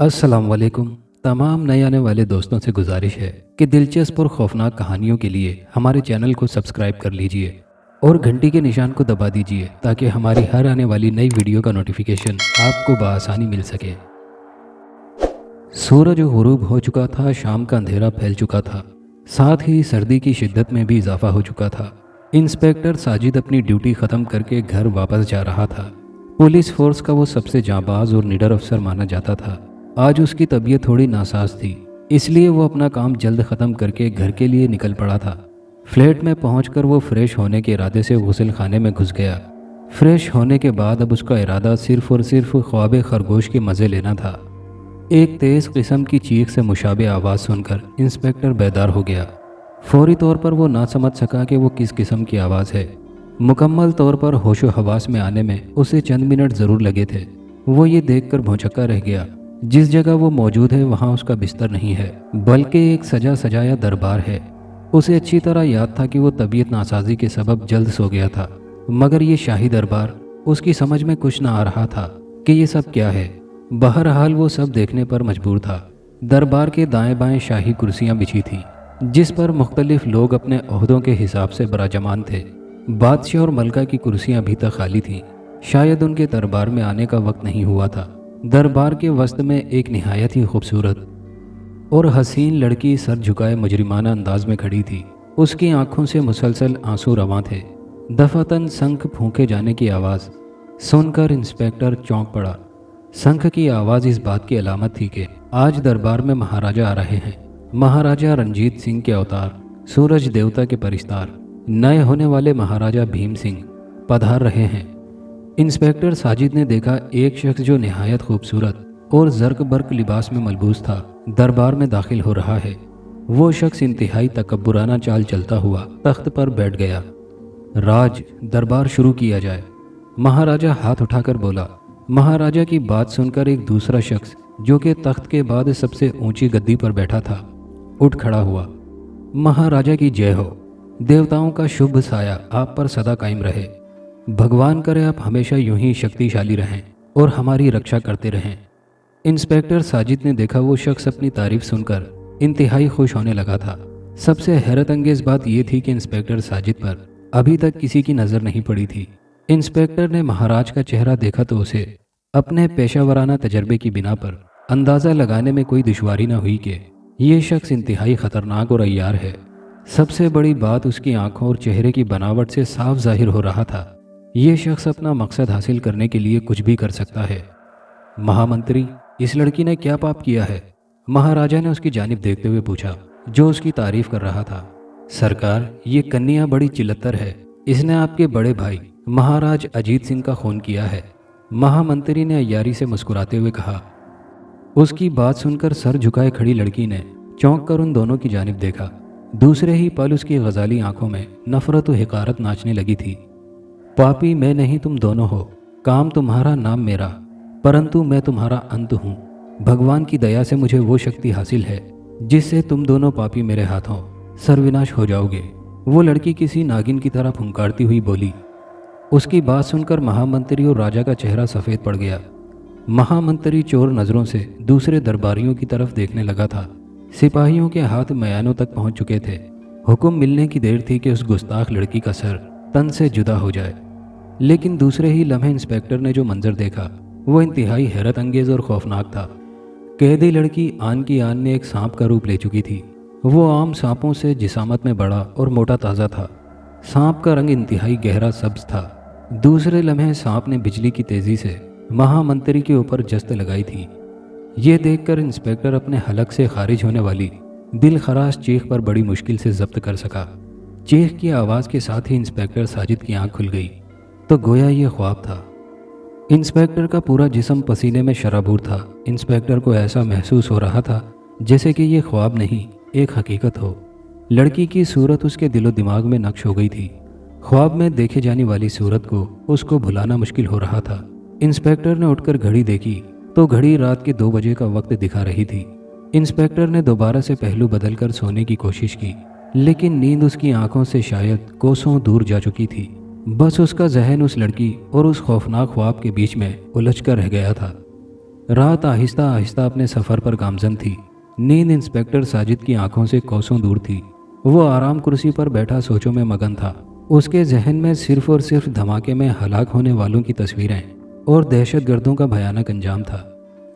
अस्सलाम वालेकुम। तमाम नए आने वाले दोस्तों से गुजारिश है कि दिलचस्प और खौफनाक कहानियों के लिए हमारे चैनल को सब्सक्राइब कर लीजिए और घंटी के निशान को दबा दीजिए ताकि हमारी हर आने वाली नई वीडियो का नोटिफिकेशन आपको बआसानी मिल सके। सूरज गुरूब हो चुका था, शाम का अंधेरा फैल चुका था, साथ ही सर्दी की शिद्दत में भी इजाफा हो चुका था। इंस्पेक्टर साजिद अपनी ड्यूटी ख़त्म करके घर वापस जा रहा था। पुलिस फोर्स का वो सबसे जांबाज और निडर अफसर माना जाता था। आज उसकी तबीयत थोड़ी नासाज थी, इसलिए वो अपना काम जल्द ख़त्म करके घर के लिए निकल पड़ा था। फ्लैट में पहुंचकर वो फ्रेश होने के इरादे से गुस्ल खाने में घुस गया। फ्रेश होने के बाद अब उसका इरादा सिर्फ और सिर्फ ख्वाब खरगोश के मज़े लेना था। एक तेज़ किस्म की चीख से मुशाबे आवाज़ सुनकर इंस्पेक्टर बेदार हो गया। फौरी तौर पर वो ना समझ सका कि वो किस किस्म की आवाज़ है। मुकम्मल तौर पर होशो हवास में आने में उसे चंद मिनट ज़रूर लगे थे। वो ये देखकर भौंचक्का रह गया, जिस जगह वो मौजूद है वहाँ उसका बिस्तर नहीं है, बल्कि एक सजा सजाया दरबार है। उसे अच्छी तरह याद था कि वो तबीयत नासाजी के सबब जल्द सो गया था, मगर ये शाही दरबार उसकी समझ में कुछ ना आ रहा था कि ये सब क्या है। बहरहाल वो सब देखने पर मजबूर था। दरबार के दाएं बाएं शाही कुर्सियां बिछी थीं, जिस पर मुख्तलिफ लोग अपने ओहदों के हिसाब से बराजमान थे। बादशाह और मलका की कुर्सियां अभी तक खाली थीं, शायद उनके दरबार में आने का वक्त नहीं हुआ था। दरबार के वस्त में एक निहायत ही खूबसूरत और हसीन लड़की सर झुकाए मुजरिमाना अंदाज में खड़ी थी। उसकी आंखों से मुसलसल आंसू रवां थे। दफातन शंख फूंके जाने की आवाज़ सुनकर इंस्पेक्टर चौंक पड़ा। शंख की आवाज़ इस बात की अलामत थी कि आज दरबार में महाराजा आ रहे हैं। महाराजा रंजीत सिंह के अवतार, सूरज देवता के परिस्तार, नए होने वाले महाराजा भीम सिंह पधार रहे हैं। इंस्पेक्टर साजिद ने देखा एक शख्स जो निहायत खूबसूरत और जर्क बर्क लिबास में मलबूस था, दरबार में दाखिल हो रहा है। वो शख्स इंतहाई तकब्बुराना चाल चलता हुआ तख्त पर बैठ गया। राज दरबार शुरू किया जाए, महाराजा हाथ उठाकर बोला। महाराजा की बात सुनकर एक दूसरा शख्स जो कि तख्त के बाद सबसे ऊंची गद्दी पर बैठा था उठ खड़ा हुआ। महाराजा की जय हो। देवताओं का शुभ साया आप पर सदा कायम रहे। भगवान करे आप हमेशा यूं ही शक्तिशाली रहें और हमारी रक्षा करते रहें। इंस्पेक्टर साजिद ने देखा वो शख्स अपनी तारीफ सुनकर इंतहाई खुश होने लगा था। सबसे हैरत अंगेज बात यह थी कि इंस्पेक्टर साजिद पर अभी तक किसी की नज़र नहीं पड़ी थी। इंस्पेक्टर ने महाराज का चेहरा देखा तो उसे अपने पेशावराना तजर्बे की बिना पर अंदाज़ा लगाने में कोई दुश्वारी न हुई कि ये शख्स इंतहाई ख़तरनाक और अय्यार है। सबसे बड़ी बात उसकी आंखों और चेहरे की बनावट से साफ जाहिर हो रहा था, ये शख्स अपना मकसद हासिल करने के लिए कुछ भी कर सकता है। महामंत्री, इस लड़की ने क्या पाप किया है? महाराजा ने उसकी जानिब देखते हुए पूछा, जो उसकी तारीफ कर रहा था। सरकार, ये कन्या बड़ी चिल्लतर है। इसने आपके बड़े भाई महाराज अजीत सिंह का खून किया है। महामंत्री ने अय्यारी से मुस्कुराते हुए कहा। उसकी बात सुनकर सर झुकाए खड़ी लड़की ने चौंक कर उन दोनों की जानिब देखा। दूसरे ही पल उसकी गजाली आंखों में नफरत व हिकारत नाचने लगी थी। पापी मैं नहीं तुम दोनों हो, काम तुम्हारा नाम मेरा, परंतु मैं तुम्हारा अंत हूँ। भगवान की दया से मुझे वो शक्ति हासिल है जिससे तुम दोनों पापी मेरे हाथों सर्वनाश हो जाओगे। वो लड़की किसी नागिन की तरह फुंकारती हुई बोली। उसकी बात सुनकर महामंत्री और राजा का चेहरा सफ़ेद पड़ गया। महामंत्री चोर नज़रों से दूसरे दरबारियों की तरफ देखने लगा था। सिपाहियों के हाथ मयानों तक पहुंच चुके थे। हुक्म मिलने की देर थी कि उस गुस्ताख लड़की का सर तन से जुदा हो जाए। लेकिन दूसरे ही लम्हे इंस्पेक्टर ने जो मंजर देखा वो इंतहाई हैरत अंगेज और खौफनाक था। कैदी लड़की आन की आन ने एक सांप का रूप ले चुकी थी। वो आम सांपों से जिसामत में बड़ा और मोटा ताज़ा था। सांप का रंग इंतहाई गहरा सब्ज था। दूसरे लम्हे सांप ने बिजली की तेज़ी से महामंत्री के ऊपर जस्त लगाई थी। ये देखकर इंस्पेक्टर अपने हलक से खारिज होने वाली दिल खराश चीख पर बड़ी मुश्किल से जब्त कर सका। चीख की आवाज़ के साथ ही इंस्पेक्टर साजिद की आंख खुल गई तो गोया ये ख्वाब था। इंस्पेक्टर का पूरा जिस्म पसीने में शराबूर था। इंस्पेक्टर को ऐसा महसूस हो रहा था जैसे कि ये ख्वाब नहीं एक हकीकत हो। लड़की की सूरत उसके दिलो दिमाग में नक्श हो गई थी। ख्वाब में देखे जाने वाली सूरत को उसको भुलाना मुश्किल हो रहा था। इंस्पेक्टर ने उठकर घड़ी देखी तो घड़ी रात के 2 बजे का वक्त दिखा रही थी। इंस्पेक्टर ने दोबारा से पहलू बदलकर सोने की कोशिश की, लेकिन नींद उसकी आंखों से शायद कोसों दूर जा चुकी थी। बस उसका जहन उस लड़की और उस खौफनाक ख्वाब के बीच में उलझ कर रह गया था। रात आहिस्ता आहिस्ता अपने सफ़र पर गामजन थी। नींद इंस्पेक्टर साजिद की आंखों से कोसों दूर थी। वो आराम कुर्सी पर बैठा सोचों में मगन था। उसके जहन में सिर्फ और सिर्फ धमाके में हलाक होने वालों की तस्वीरें और दहशतगर्दों का भयानक अंजाम था।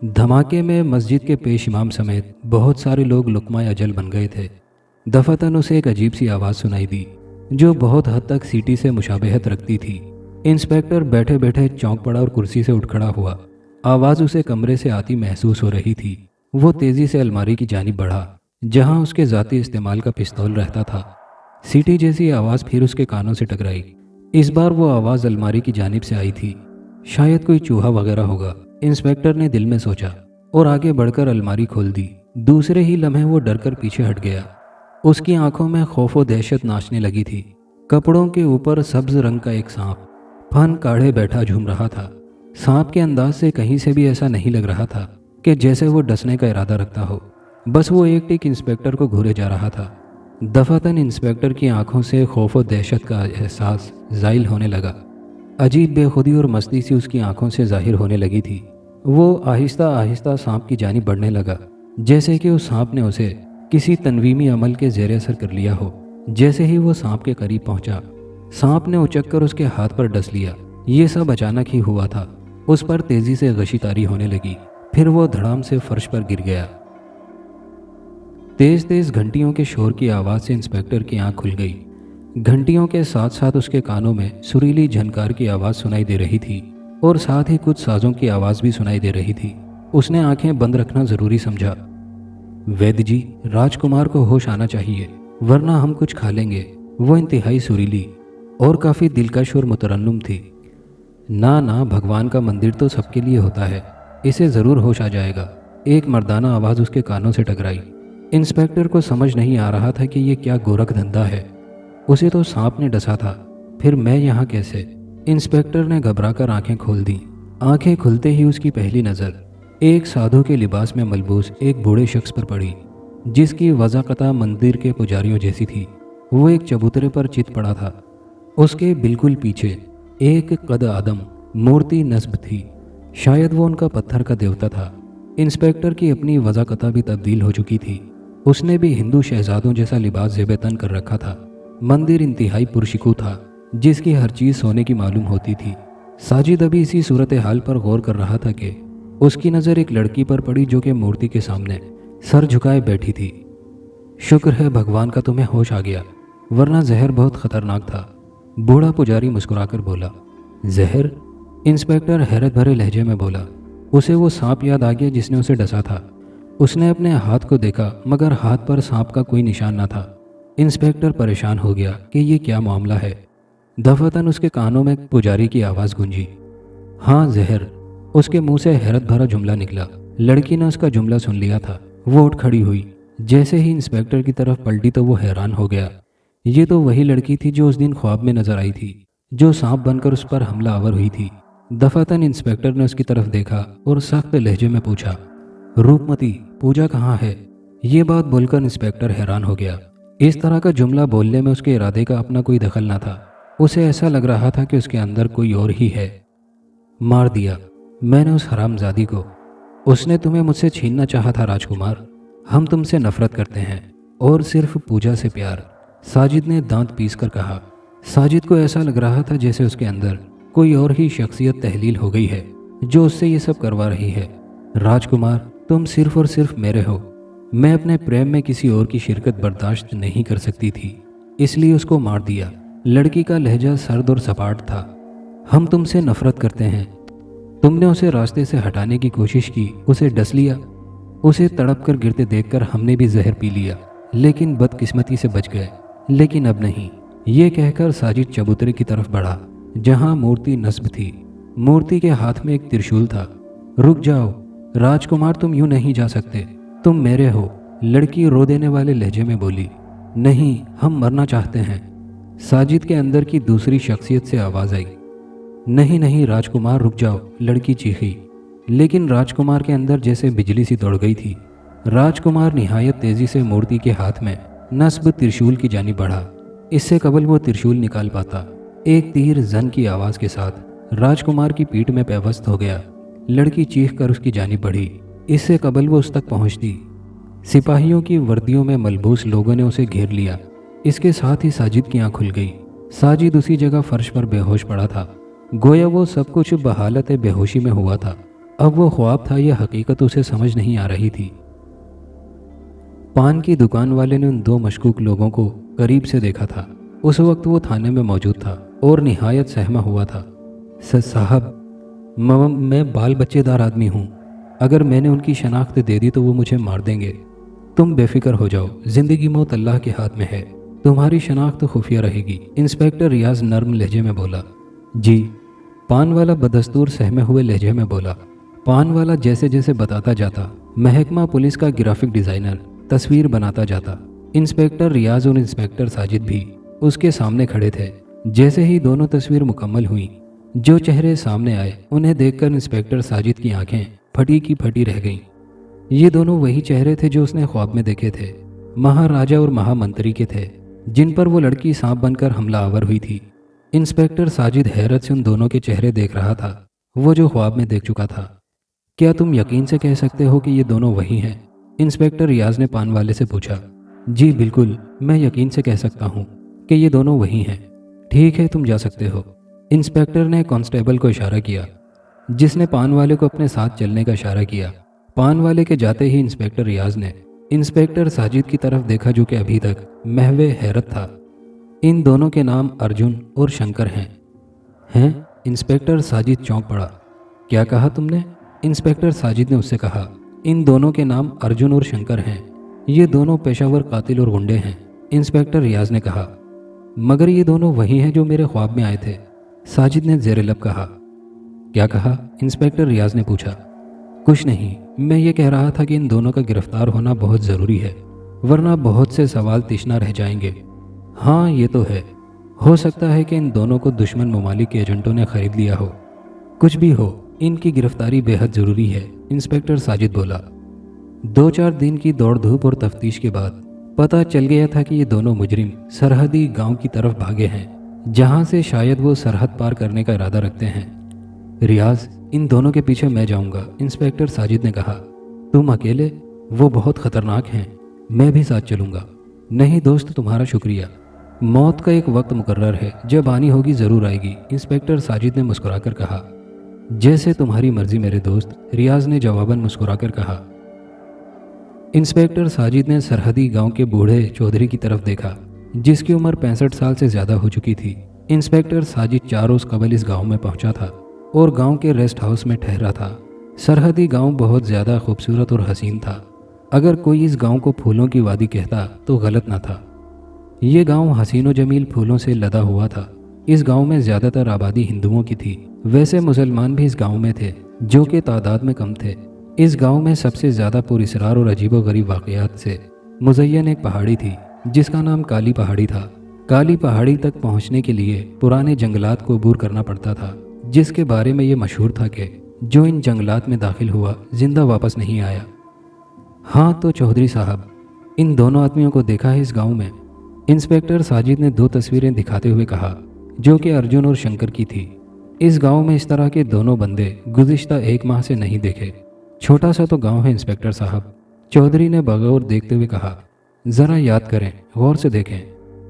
धमाके में मस्जिद के पेश इमाम समेत बहुत सारे लोग लुकमा अजल बन गए थे। दफातन उसे एक अजीब सी आवाज़ सुनाई दी जो बहुत हद तक सीटी से मुशाबहत रखती थी। इंस्पेक्टर बैठे बैठे चौंक पड़ा और कुर्सी से उठ खड़ा हुआ। आवाज़ उसे कमरे से आती महसूस हो रही थी। वो तेज़ी से अलमारी की जानिब बढ़ा जहां उसके ज़ाती इस्तेमाल का पिस्तौल रहता था। सीटी जैसी आवाज़ फिर उसके कानों से टकराई। इस बार वो आवाज़ अलमारी की जानिब से आई थी। शायद कोई चूहा वगैरह होगा, इंस्पेक्टर ने दिल में सोचा और आगे बढ़कर अलमारी खोल दी। दूसरे ही लम्हे वो डरकर पीछे हट गया। उसकी आंखों में खौफ और दहशत नाचने लगी थी। कपड़ों के ऊपर सब्ज रंग का एक सांप फन काढ़े बैठा झूम रहा था। सांप के अंदाज से कहीं से भी ऐसा नहीं लग रहा था कि जैसे वो डसने का इरादा रखता हो। बस वो एक टिक इंस्पेक्टर को घूरे जा रहा था। दफातन इंस्पेक्टर की आंखों से खौफ और दहशत का एहसास ज़ाहिर होने लगा। अजीब बेखुदी और मस्ती सी उसकी आंखों से जाहिर होने लगी थी। वो आहिस्ता आहिस्ता सांप की जानिब बढ़ने लगा, जैसे कि उस सांप ने उसे किसी तनवीमी अमल के ज़ेरे असर कर लिया हो। जैसे ही वो सांप के करीब पहुंचा, सांप ने उचक कर उसके हाथ पर डस लिया। ये सब अचानक ही हुआ था। उस पर तेजी से गशीतारी होने लगी, फिर वो धड़ाम से फर्श पर गिर गया। तेज तेज घंटियों के शोर की आवाज़ से इंस्पेक्टर की आंख खुल गई। घंटियों के साथ साथ उसके कानों में सुरीली झनकार की आवाज़ सुनाई दे रही थी और साथ ही कुछ साजों की आवाज़ भी सुनाई दे रही थी। उसने आंखें बंद रखना ज़रूरी समझा। वैद्य जी, राजकुमार को होश आना चाहिए वरना हम कुछ खा लेंगे। वो इंतहाई सुरीली और काफ़ी दिलकश और मुतरन्नुम थी। ना ना, भगवान का मंदिर तो सबके लिए होता है, इसे ज़रूर होश आ जाएगा। एक मर्दाना आवाज़ उसके कानों से टकराई। इंस्पेक्टर को समझ नहीं आ रहा था कि ये क्या गोरख धंधा है। उसे तो सांप ने डसा था, फिर मैं यहाँ कैसे? इंस्पेक्टर ने घबराकर आंखें खोल दी। आंखें खुलते ही उसकी पहली नज़र एक साधु के लिबास में मलबूस एक बूढ़े शख्स पर पड़ी, जिसकी वज़ाकता मंदिर के पुजारियों जैसी थी। वो एक चबूतरे पर चित पड़ा था। उसके बिल्कुल पीछे एक कद आदम मूर्ति नस्ब थी। शायद वो उनका पत्थर का देवता था। इंस्पेक्टर की अपनी वज़ाकता भी तब्दील हो चुकी थी। उसने भी हिंदू शहजादों जैसा लिबास ज़ेब तन कर रखा था। मंदिर इंतहाई पुरशिकू था, जिसकी हर चीज़ सोने की मालूम होती थी। साजिद अभी इसी सूरत हाल पर गौर कर रहा था कि उसकी नज़र एक लड़की पर पड़ी जो कि मूर्ति के सामने सर झुकाए बैठी थी। शुक्र है भगवान का तुम्हें होश आ गया, वरना जहर बहुत खतरनाक था। बूढ़ा पुजारी मुस्कुराकर बोला। जहर? इंस्पेक्टर हैरत भरे लहजे में बोला। उसे वो सांप याद आ गया जिसने उसे डसा था। उसने अपने हाथ को देखा मगर हाथ पर सांप का कोई निशान न था। इंस्पेक्टर परेशान हो गया कि ये क्या मामला है। दफातन उसके कानों में पुजारी की आवाज़ गूंजी। हाँ, जहर। उसके मुंह से हैरत भरा जुमला निकला। लड़की ने उसका जुमला सुन लिया था। वो उठ खड़ी हुई। जैसे ही इंस्पेक्टर की तरफ पलटी तो वो हैरान हो गया। ये तो वही लड़की थी जो उस दिन ख्वाब में नजर आई थी, जो सांप बनकर उस पर हमला आवर हुई थी। दफातन इंस्पेक्टर ने उसकी तरफ देखा और सख्त लहजे में पूछा, रूपमती, पूजा कहाँ है? ये बात बोलकर इंस्पेक्टर हैरान हो गया। इस तरह का जुमला बोलने में उसके इरादे का अपना कोई दखल न था। उसे ऐसा लग रहा था कि उसके अंदर कोई और ही है। मार दिया मैंने उस हरामजादी को। उसने तुम्हें मुझसे छीनना चाहा था राजकुमार। हम तुमसे नफरत करते हैं और सिर्फ पूजा से प्यार, साजिद ने दांत पीस कर कहा। साजिद को ऐसा लग रहा था जैसे उसके अंदर कोई और ही शख्सियत तहलील हो गई है जो उससे ये सब करवा रही है। राजकुमार, तुम सिर्फ और सिर्फ मेरे हो। मैं अपने प्रेम में किसी और की शिरकत बर्दाश्त नहीं कर सकती थी, इसलिए उसको मार दिया। लड़की का लहजा सर्द और सपाट था। हम तुमसे नफरत करते हैं। तुमने उसे रास्ते से हटाने की कोशिश की, उसे डस लिया। उसे तड़प कर गिरते देखकर हमने भी जहर पी लिया, लेकिन बदकिस्मती से बच गए। लेकिन अब नहीं। ये कहकर साजिद चबूतरे की तरफ बढ़ा जहां मूर्ति नस्ब थी। मूर्ति के हाथ में एक त्रिशूल था। रुक जाओ राजकुमार, तुम यूं नहीं जा सकते, तुम मेरे हो। लड़की रो देने वाले लहजे में बोली। नहीं, हम मरना चाहते हैं। साजिद के अंदर की दूसरी शख्सियत से आवाज़ आई। नहीं नहीं राजकुमार, रुक जाओ, लड़की चीखी। लेकिन राजकुमार के अंदर जैसे बिजली सी दौड़ गई थी। राजकुमार निहायत तेजी से मूर्ति के हाथ में नस्ब त्रिशूल की जानिब बढ़ा। इससे कबल वो त्रिशूल निकाल पाता, एक तीर जन की आवाज़ के साथ राजकुमार की पीठ में पैवस्त हो गया। लड़की चीख कर उसकी जानिब बढ़ी। इससे कबल वो उस तक पहुंचती, सिपाहियों की वर्दियों में मलबूस लोगों ने उसे घेर लिया। इसके साथ ही साजिद की आंख खुल गई। साजिद उसी जगह फर्श पर बेहोश पड़ा था। गोया वो सब कुछ बहालत बेहोशी में हुआ था। अब वो ख्वाब था या हकीकत उसे समझ नहीं आ रही थी। पान की दुकान वाले ने उन दो मशकूक लोगों को करीब से देखा था। उस वक्त वो थाने में मौजूद था और निहायत सहमा हुआ था। साहब, मैं बाल बच्चेदार आदमी हूँ। अगर मैंने उनकी शनाख्त दे दी तो वो मुझे मार देंगे। तुम बेफिक्र हो जाओ, जिंदगी मौत अल्लाह के हाथ में है। तुम्हारी शनाख्त खुफिया रहेगी। इंस्पेक्टर रियाज नर्म लहजे में बोला। जी, पान वाला बदस्तूर सहमे हुए लहजे में बोला। पान वाला जैसे जैसे बताता जाता, महकमा पुलिस का ग्राफिक डिज़ाइनर तस्वीर बनाता जाता। इंस्पेक्टर रियाज और इंस्पेक्टर साजिद भी उसके सामने खड़े थे। जैसे ही दोनों तस्वीर मुकम्मल हुई, जो चेहरे सामने आए उन्हें देखकर इंस्पेक्टर साजिद की आंखें फटी की फटी रह गईं। ये दोनों वही चेहरे थे जो उसने ख्वाब में देखे थे। महाराजा और महामंत्री के थे, जिन पर वो लड़की सांप बनकर हमलावर हुई थी। इंस्पेक्टर साजिद हैरत से उन दोनों के चेहरे देख रहा था, वो जो ख्वाब में देख चुका था। क्या तुम यकीन से कह सकते हो कि ये दोनों वही हैं? इंस्पेक्टर रियाज ने पान वाले से पूछा। जी बिल्कुल, मैं यकीन से कह सकता हूँ कि ये दोनों वही हैं। ठीक है, तुम जा सकते हो। इंस्पेक्टर ने कांस्टेबल को इशारा किया, जिसने पान वाले को अपने साथ चलने का इशारा किया। पान वाले के जाते ही इंस्पेक्टर रियाज ने इंस्पेक्टर साजिद की तरफ देखा, जो कि अभी तक महवे हैरत था। इन दोनों के नाम अर्जुन और शंकर हैं? इंस्पेक्टर साजिद चौंक पड़ा। क्या कहा तुमने? इंस्पेक्टर साजिद ने उससे कहा, इन दोनों के नाम अर्जुन और शंकर हैं। ये दोनों पेशावर कातिल और गुंडे हैं। इंस्पेक्टर रियाज ने कहा। मगर ये दोनों वही हैं जो मेरे ख्वाब में आए थे, साजिद ने ज़ेर लब कहा। क्या कहा? इंस्पेक्टर रियाज ने पूछा। कुछ नहीं, मैं ये कह रहा था कि इन दोनों का गिरफ्तार होना बहुत ज़रूरी है, वरना बहुत से सवाल तिश्ना रह जाएंगे। हाँ, ये तो है। हो सकता है कि इन दोनों को दुश्मन ममालिक के एजेंटों ने खरीद लिया हो। कुछ भी हो, इनकी गिरफ्तारी बेहद ज़रूरी है, इंस्पेक्टर साजिद बोला। 2-4 दिन की दौड़ धूप और तफ्तीश के बाद पता चल गया था कि ये दोनों मुजरिम सरहदी गांव की तरफ भागे हैं, जहां से शायद वो सरहद पार करने का इरादा रखते हैं। रियाज, इन दोनों के पीछे मैं जाऊंगा, इंस्पेक्टर साजिद ने कहा। तुम अकेले? वो बहुत खतरनाक हैं। मैं भी साथ चलूंगा। नहीं दोस्त, तुम्हारा शुक्रिया। मौत का एक वक्त मुकर्रर है, जब आनी होगी ज़रूर आएगी, इंस्पेक्टर साजिद ने मुस्कुराकर कहा। जैसे तुम्हारी मर्जी मेरे दोस्त, रियाज ने जवाबन मुस्कुराकर कहा। इंस्पेक्टर साजिद ने सरहदी गांव के बूढ़े चौधरी की तरफ देखा, जिसकी उम्र 65 साल से ज़्यादा हो चुकी थी। इंस्पेक्टर साजिद 4 रोज़ कबल इस गांव में पहुंचा था और गांव के रेस्ट हाउस में ठहरा था। सरहदी गांव बहुत ज़्यादा खूबसूरत और हसीन था। अगर कोई इस गांव को फूलों की वादी कहता तो गलत न था। ये गांव हसीन व जमील फूलों से लदा हुआ था। इस गांव में ज़्यादातर आबादी हिंदुओं की थी। वैसे मुसलमान भी इस गांव में थे, जो कि तादाद में कम थे। इस गांव में सबसे ज़्यादा पुरअसरार और अजीबोगरीब वाक़यात से मुज़य्यन एक पहाड़ी थी, जिसका नाम काली पहाड़ी था। काली पहाड़ी तक पहुंचने के लिए पुराने जंगलात को अबूर करना पड़ता था, जिसके बारे में ये मशहूर था कि जो इन जंगलात में दाखिल हुआ जिंदा वापस नहीं आया। हाँ तो चौधरी साहब, इन दोनों आदमियों को देखा है इस गांव में? इंस्पेक्टर साजिद ने 2 तस्वीरें दिखाते हुए कहा, जो कि अर्जुन और शंकर की थी। इस गांव में इस तरह के दोनों बंदे गुज़िश्ता 1 माह से नहीं देखे। छोटा सा तो गांव है इंस्पेक्टर साहब, चौधरी ने बगौर देखते हुए कहा। ज़रा याद करें, गौर से देखें,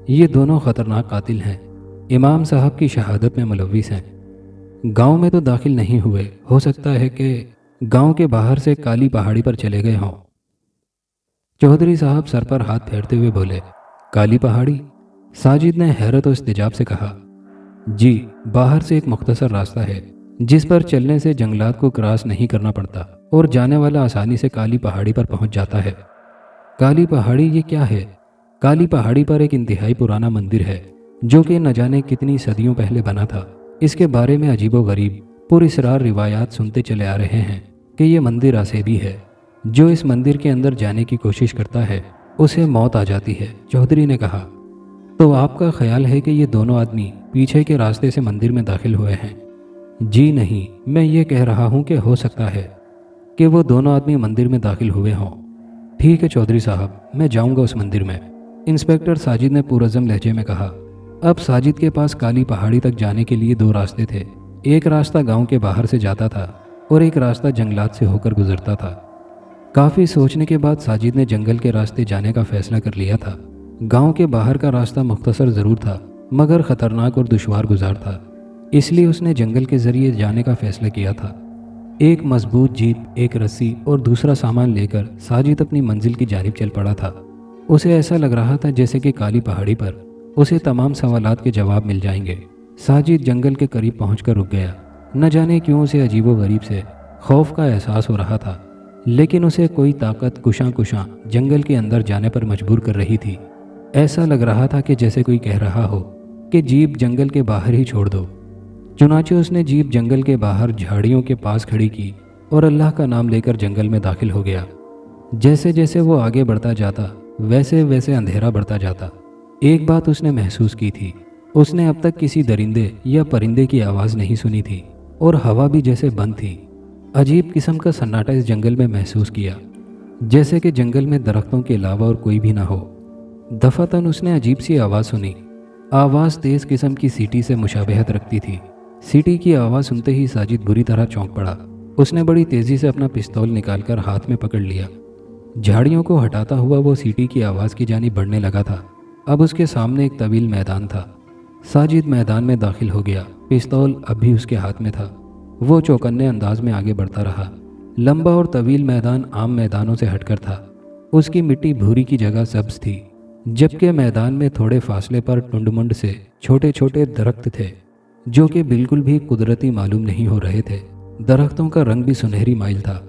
ये दोनों ख़तरनाक कातिल हैं। इमाम साहब की शहादत में मुलव्विस हैं। गांव में तो दाखिल नहीं हुए, हो सकता है कि गांव के बाहर से काली पहाड़ी पर चले गए हों। चौधरी साहब सर पर हाथ फेरते हुए बोले। काली पहाड़ी? साजिद ने हैरत और इस्तेजाब से कहा। जी, बाहर से एक मुख्तसर रास्ता है, जिस पर चलने से जंगलात को क्रॉस नहीं करना पड़ता और जाने वाला आसानी से काली पहाड़ी पर पहुंच जाता है। काली पहाड़ी ये क्या है? काली पहाड़ी पर एक इंतहाई पुराना मंदिर है, जो कि न जाने कितनी सदियों पहले बना था। इसके बारे में अजीबोगरीब पुरअसरार रिवायात सुनते चले आ रहे हैं कि ये मंदिर आसेबी है। जो इस मंदिर के अंदर जाने की कोशिश करता है उसे मौत आ जाती है, चौधरी ने कहा। तो आपका ख्याल है कि ये दोनों आदमी पीछे के रास्ते से मंदिर में दाखिल हुए हैं? जी नहीं, मैं ये कह रहा हूँ कि हो सकता है कि वो दोनों आदमी मंदिर में दाखिल हुए हों। ठीक है चौधरी साहब, मैं जाऊँगा उस मंदिर में, इंस्पेक्टर साजिद ने पुरज़म लहजे में कहा। अब साजिद के पास काली पहाड़ी तक जाने के लिए 2 रास्ते थे। एक रास्ता गांव के बाहर से जाता था और एक रास्ता जंगलात से होकर गुजरता था। काफ़ी सोचने के बाद साजिद ने जंगल के रास्ते जाने का फैसला कर लिया था। गांव के बाहर का रास्ता मुख्तसर ज़रूर था, मगर ख़तरनाक और दुश्वार गुजार था, इसलिए उसने जंगल के ज़रिए जाने का फैसला किया था। एक मजबूत जीप, एक रस्सी और दूसरा सामान लेकर साजिद अपनी मंजिल की जानिब चल पड़ा था। उसे ऐसा लग रहा था जैसे कि काली पहाड़ी पर उसे तमाम सवालात के जवाब मिल जाएंगे। साजिद जंगल के करीब पहुंचकर रुक गया। न जाने क्यों उसे अजीबोगरीब से खौफ का एहसास हो रहा था, लेकिन उसे कोई ताकत कुशां कुशां जंगल के अंदर जाने पर मजबूर कर रही थी। ऐसा लग रहा था कि जैसे कोई कह रहा हो कि जीप जंगल के बाहर ही छोड़ दो। चुनाचे उसने जीप जंगल के बाहर झाड़ियों के पास खड़ी की और अल्लाह का नाम लेकर जंगल में दाखिल हो गया। जैसे जैसे वो आगे बढ़ता जाता वैसे वैसे अंधेरा बढ़ता जाता। एक बात उसने महसूस की थी, उसने अब तक किसी दरिंदे या परिंदे की आवाज़ नहीं सुनी थी और हवा भी जैसे बंद थी। अजीब किस्म का सन्नाटा इस जंगल में महसूस किया, जैसे कि जंगल में दरख्तों के अलावा और कोई भी ना हो। दफातन उसने अजीब सी आवाज़ सुनी। आवाज़ तेज़ किस्म की सीटी से मुशाबहत रखती थी। सीटी की आवाज़ सुनते ही साजिद बुरी तरह चौंक पड़ा। उसने बड़ी तेज़ी से अपना पिस्तौल निकालकर हाथ में पकड़ लिया। झाड़ियों को हटाता हुआ वो सीटी की आवाज़ की जानिब बढ़ने लगा था। अब उसके सामने एक तवील मैदान था। साजिद मैदान में दाखिल हो गया। पिस्तौल अब भी उसके हाथ में था। वो चौकन्ने अंदाज में आगे बढ़ता रहा। लंबा और तवील मैदान आम मैदानों से हटकर था। उसकी मिट्टी भूरी की जगह सब्ज थी, जबकि मैदान में थोड़े फासले पर टुंड-मुंड से छोटे छोटे दरख्त थे, जो कि बिल्कुल भी कुदरती मालूम नहीं हो रहे थे। दरख्तों का रंग भी सुनहरी माइल था।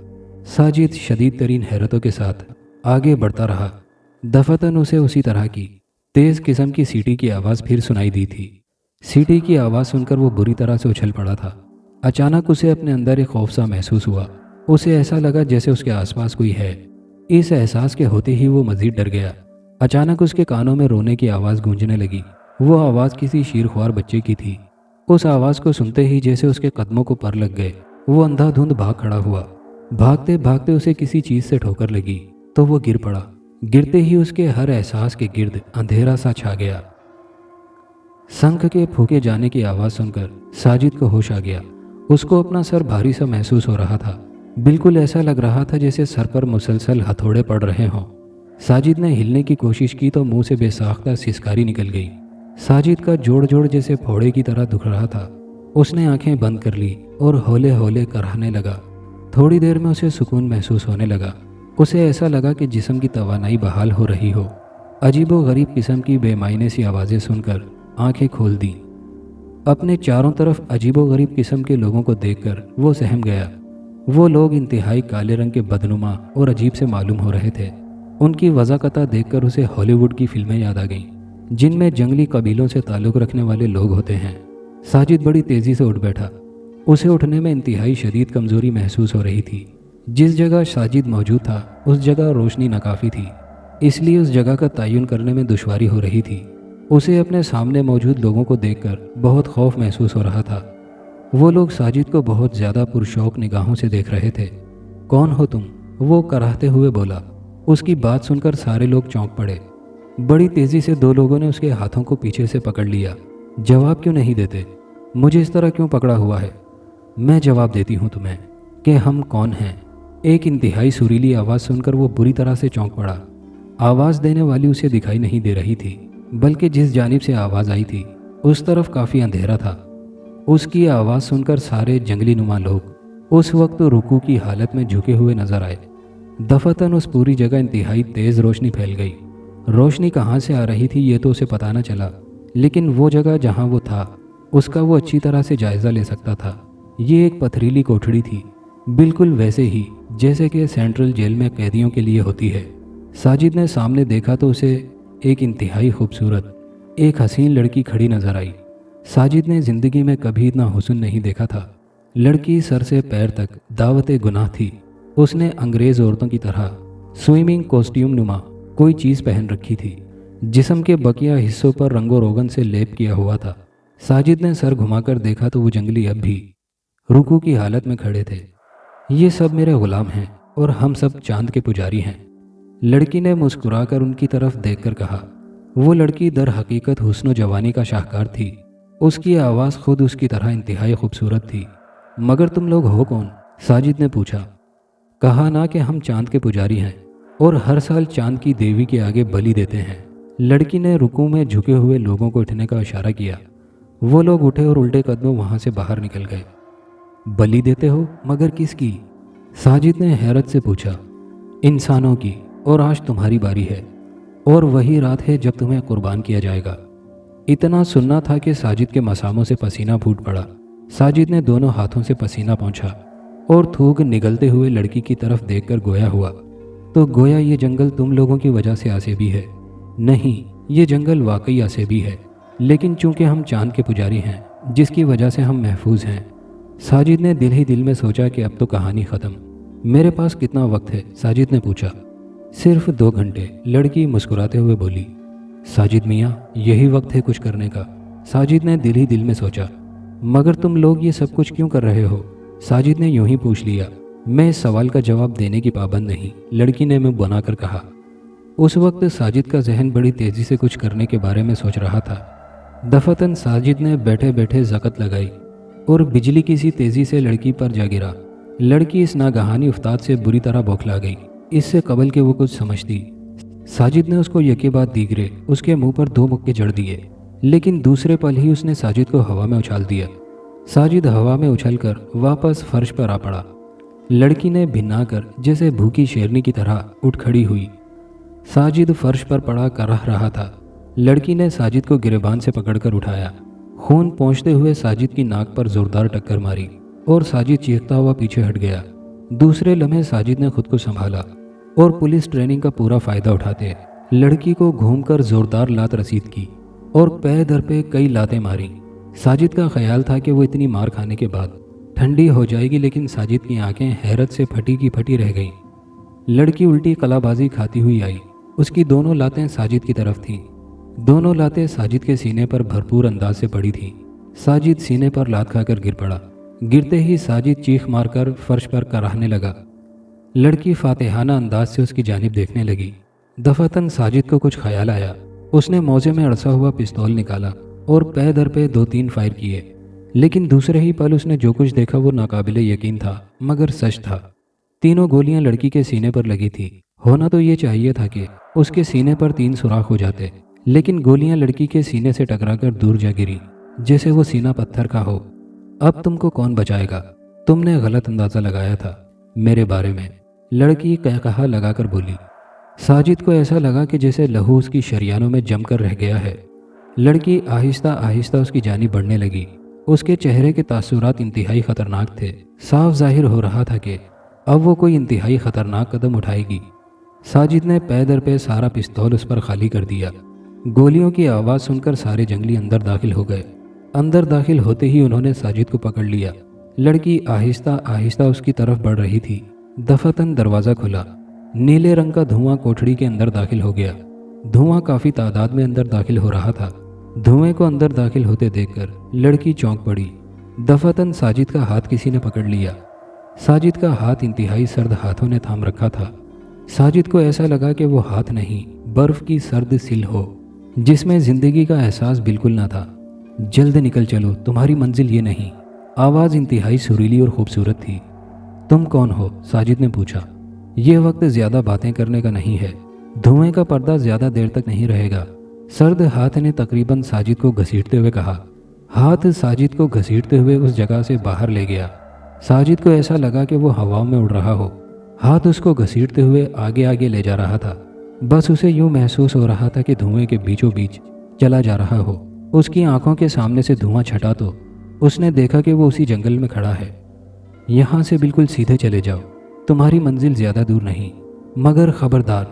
साजिद शदीद तरीन हैरतों के साथ आगे बढ़ता रहा। दफतन उसे उसी तरह की तेज़ किस्म की सीटी की आवाज़ फिर सुनाई दी थी। सीटी की आवाज़ सुनकर वो बुरी तरह से उछल पड़ा था। अचानक उसे अपने अंदर एक खौफ सा महसूस हुआ। उसे ऐसा लगा जैसे उसके आसपास कोई है। इस एहसास के होते ही वो मज़ीद डर गया। अचानक उसके कानों में रोने की आवाज़ गूंजने लगी। वो आवाज़ किसी शीरख्वार बच्चे की थी। उस आवाज़ को सुनते ही जैसे उसके कदमों को पर लग गए। वो अंधाधुंध भाग खड़ा हुआ। भागते भागते उसे किसी चीज़ से ठोकर लगी तो वो गिर पड़ा। गिरते ही उसके हर एहसास के गिर्द अंधेरा सा छा गया। शंख के फूके जाने की आवाज़ सुनकर साजिद को होश आ गया। उसको अपना सर भारी सा महसूस हो रहा था। बिल्कुल ऐसा लग रहा था जैसे सर पर मुसलसल हथौड़े पड़ रहे हों। साजिद ने हिलने की कोशिश की तो मुंह से बेसाख्ता सिसकारी निकल गई। साजिद का जोड़ जोड़ जैसे फोड़े की तरह दुख रहा था। उसने आंखें बंद कर ली और हौले हौले कराहने लगा। थोड़ी देर में उसे सुकून महसूस होने लगा। उसे ऐसा लगा कि जिस्म की तवानाई बहाल हो रही हो। अजीबो गरीब किस्म की बेमायने सी आवाज़ें सुनकर आंखें खोल दी। अपने चारों तरफ अजीबो गरीब किस्म के लोगों को देखकर वो सहम गया। वो लोग इंतहाई काले रंग के बदनुमा और अजीब से मालूम हो रहे थे। उनकी वज़ाकता देखकर उसे हॉलीवुड की फिल्में याद आ गईं, जिनमें जंगली कबीलों से ताल्लुक़ रखने वाले लोग होते हैं। साजिद बड़ी तेज़ी से उठ बैठा। उसे उठने में इंतहाई शदीद कमज़ोरी महसूस हो रही थी। जिस जगह साजिद मौजूद था उस जगह रोशनी नाकाफ़ी थी, इसलिए उस जगह का तयन करने में दुश्वारी हो रही थी। उसे अपने सामने मौजूद लोगों को देखकर बहुत खौफ महसूस हो रहा था। वो लोग साजिद को बहुत ज़्यादा पुरशौक निगाहों से देख रहे थे। कौन हो तुम? वो कराहते हुए बोला। उसकी बात सुनकर सारे लोग चौंक पड़े। बड़ी तेज़ी से दो लोगों ने उसके हाथों को पीछे से पकड़ लिया। जवाब क्यों नहीं देते? मुझे इस तरह क्यों पकड़ा हुआ है? मैं जवाब देती हूँ तुम्हें कि हम कौन हैं। एक इंतहाई सुरीली आवाज़ सुनकर वो बुरी तरह से चौंक पड़ा। आवाज़ देने वाली उसे दिखाई नहीं दे रही थी, बल्कि जिस जानिब से आवाज़ आई थी उस तरफ काफ़ी अंधेरा था। उसकी आवाज़ सुनकर सारे जंगली नुमा लोग उस वक्त रुकू की हालत में झुके हुए नजर आए। दफतन उस पूरी जगह इंतहाई तेज़ रोशनी फैल गई। रोशनी कहाँ से आ रही थी ये तो उसे पता न चला, लेकिन वो जगह जहाँ वो था उसका वो अच्छी तरह से जायज़ा ले सकता था। ये एक पथरीली कोठड़ी थी, बिल्कुल वैसे ही जैसे कि सेंट्रल जेल में कैदियों के लिए होती है। साजिद ने सामने देखा तो उसे एक इंतहाई खूबसूरत, एक हसीन लड़की खड़ी नजर आई। साजिद ने ज़िंदगी में कभी इतना हुस्न नहीं देखा था। लड़की सर से पैर तक दावते गुनाह थी। उसने अंग्रेज़ औरतों की तरह स्विमिंग कॉस्ट्यूम नुमा कोई चीज़ पहन रखी थी। जिस्म के बकिया हिस्सों पर रंगो रोगन से लेप किया हुआ था। साजिद ने सर घुमाकर देखा तो वो जंगली अब भी रुकू की हालत में खड़े थे। ये सब मेरे गुलाम हैं और हम सब चांद के पुजारी हैं, लड़की ने मुस्कुराकर उनकी तरफ देखकर कहा। वो लड़की दर हकीकत हुस्न जवानी का शाहकार थी। उसकी आवाज़ खुद उसकी तरह इंतहाई खूबसूरत थी। मगर तुम लोग हो कौन? साजिद ने पूछा। कहा ना कि हम चांद के पुजारी हैं और हर साल चांद की देवी के आगे बलि देते हैं। लड़की ने रुकू में झुके हुए लोगों को उठने का इशारा किया। वो लोग उठे और उल्टे कदमों वहां से बाहर निकल गए। बलि देते हो? मगर किसकी? साजिद ने हैरत से पूछा। इंसानों की, और आज तुम्हारी बारी है, और वही रात है जब तुम्हें कुर्बान किया जाएगा। इतना सुनना था कि साजिद के मसामों से पसीना फूट पड़ा। साजिद ने दोनों हाथों से पसीना पोंछा और थूक निगलते हुए लड़की की तरफ देखकर गोया हुआ। तो गोया ये जंगल तुम लोगों की वजह से आसेबी है? नहीं, ये जंगल वाकई आसेबी है, लेकिन चूंकि हम चांद के पुजारी हैं जिसकी वजह से हम महफूज हैं। साजिद ने दिल ही दिल में सोचा कि अब तो कहानी ख़त्म। मेरे पास कितना वक्त है? साजिद ने पूछा। सिर्फ 2 घंटे, लड़की मुस्कुराते हुए बोली। साजिद मियाँ, यही वक्त है कुछ करने का। साजिद ने दिल ही दिल में सोचा। मगर तुम लोग ये सब कुछ क्यों कर रहे हो? साजिद ने यूं ही पूछ लिया। मैं इस सवाल का जवाब देने की पाबंद नहीं, लड़की ने मुंह बनाकर कहा। उस वक्त साजिद का जहन बड़ी तेजी से कुछ करने के बारे में सोच रहा था। दफातन साजिद ने बैठे बैठे ज़कत लगाई और बिजली किसी तेजी से लड़की पर जा गिरा। लड़की इस नागहानी उफ्ताद से बुरी तरह बौखला गई। इससे कबल के वो कुछ समझती। साजिद ने उसको यके बाद दीगरे उसके मुंह पर 2 मुक्के जड़ दिए, लेकिन दूसरे पल ही उसने साजिद को हवा में उछाल दिया। साजिद हवा में उछलकर वापस फर्श पर आ पड़ा। लड़की ने भिन्नाकर जैसे भूखी शेरनी की तरह उठ खड़ी हुई। साजिद फर्श पर पड़ा कराह रहा था। लड़की ने साजिद को गिरेबान से पकड़कर उठाया। खून पहुँचते हुए साजिद की नाक पर जोरदार टक्कर मारी और साजिद चीखता हुआ पीछे हट गया। दूसरे लम्हे साजिद ने खुद को संभाला और पुलिस ट्रेनिंग का पूरा फायदा उठाते लड़की को घूमकर जोरदार लात रसीद की और पैर दर पे कई लातें मारी। साजिद का ख्याल था कि वो इतनी मार खाने के बाद ठंडी हो जाएगी, लेकिन साजिद की आंखें हैरत से फटी की फटी रह गईं। लड़की उल्टी कलाबाजी खाती हुई आई। उसकी दोनों लातें साजिद की तरफ थीं। दोनों लातें साजिद के सीने पर भरपूर अंदाज से पड़ी थीं। साजिद सीने पर लात खाकर गिर पड़ा। गिरते ही साजिद चीख मारकर फर्श पर कराहने लगा। लड़की फातिहाना अंदाज से उसकी जानिब देखने लगी। दफातन साजिद को कुछ ख्याल आया। उसने मौजे में अड़सा हुआ पिस्तौल निकाला और पैर दर पे 2-3 फायर किए, लेकिन दूसरे ही पल उसने जो कुछ देखा वो नाकाबिले यकीन था, मगर सच था। तीनों गोलियां लड़की के सीने पर लगी थी। होना तो ये चाहिए था कि उसके सीने पर 3 सुराख हो जाते, लेकिन गोलियां लड़की के सीने से टकराकर दूर जा गिरी, जैसे वो सीना पत्थर का हो। अब तुमको कौन बचाएगा? तुमने गलत अंदाज़ा लगाया था मेरे बारे में, लड़की कहकहा लगाकर बोली। साजिद को ऐसा लगा कि जैसे लहू उसकी शरियानों में जमकर रह गया है। लड़की आहिस्ता आहिस्ता उसकी जानिब बढ़ने लगी। उसके चेहरे के तासुरात इंतहाई खतरनाक थे। साफ जाहिर हो रहा था कि अब वो कोई इंतहाई खतरनाक कदम उठाएगी। साजिद ने पैर दर पे सारा पिस्तौल उस पर खाली कर दिया। गोलियों की आवाज़ सुनकर सारे जंगली अंदर दाखिल हो गए। अंदर दाखिल होते ही उन्होंने साजिद को पकड़ लिया। लड़की आहिस्ता आहिस्ता उसकी तरफ बढ़ रही थी। दफातन दरवाज़ा खुला। नीले रंग का धुआं कोठड़ी के अंदर दाखिल हो गया। धुआं काफ़ी तादाद में अंदर दाखिल हो रहा था। धुएं को अंदर दाखिल होते देखकर लड़की चौंक पड़ी। दफातन साजिद का हाथ किसी ने पकड़ लिया। साजिद का हाथ इंतहाई सर्द हाथों ने थाम रखा था। साजिद को ऐसा लगा कि वो हाथ नहीं, बर्फ की सर्द सिल हो जिसमें जिंदगी का एहसास बिल्कुल ना था। जल्द निकल चलो, तुम्हारी मंजिल ये नहीं। आवाज़ इंतहाई सुरीली और खूबसूरत थी। तुम कौन हो? साजिद ने पूछा। ये वक्त ज़्यादा बातें करने का नहीं है। धुएं का पर्दा ज़्यादा देर तक नहीं रहेगा। सर्द हाथ ने तकरीबन साजिद को घसीटते हुए कहा। हाथ साजिद को घसीटते हुए उस जगह से बाहर ले गया। साजिद को ऐसा लगा कि वो हवाओं में उड़ रहा हो। हाथ उसको घसीटते हुए आगे आगे ले जा रहा था। बस उसे यूं महसूस हो रहा था कि धुएं के बीचों बीच चला जा रहा हो। उसकी आंखों के सामने से धुआं छटा तो उसने देखा कि वो उसी जंगल में खड़ा है। यहाँ से बिल्कुल सीधे चले जाओ, तुम्हारी मंजिल ज़्यादा दूर नहीं, मगर खबरदार,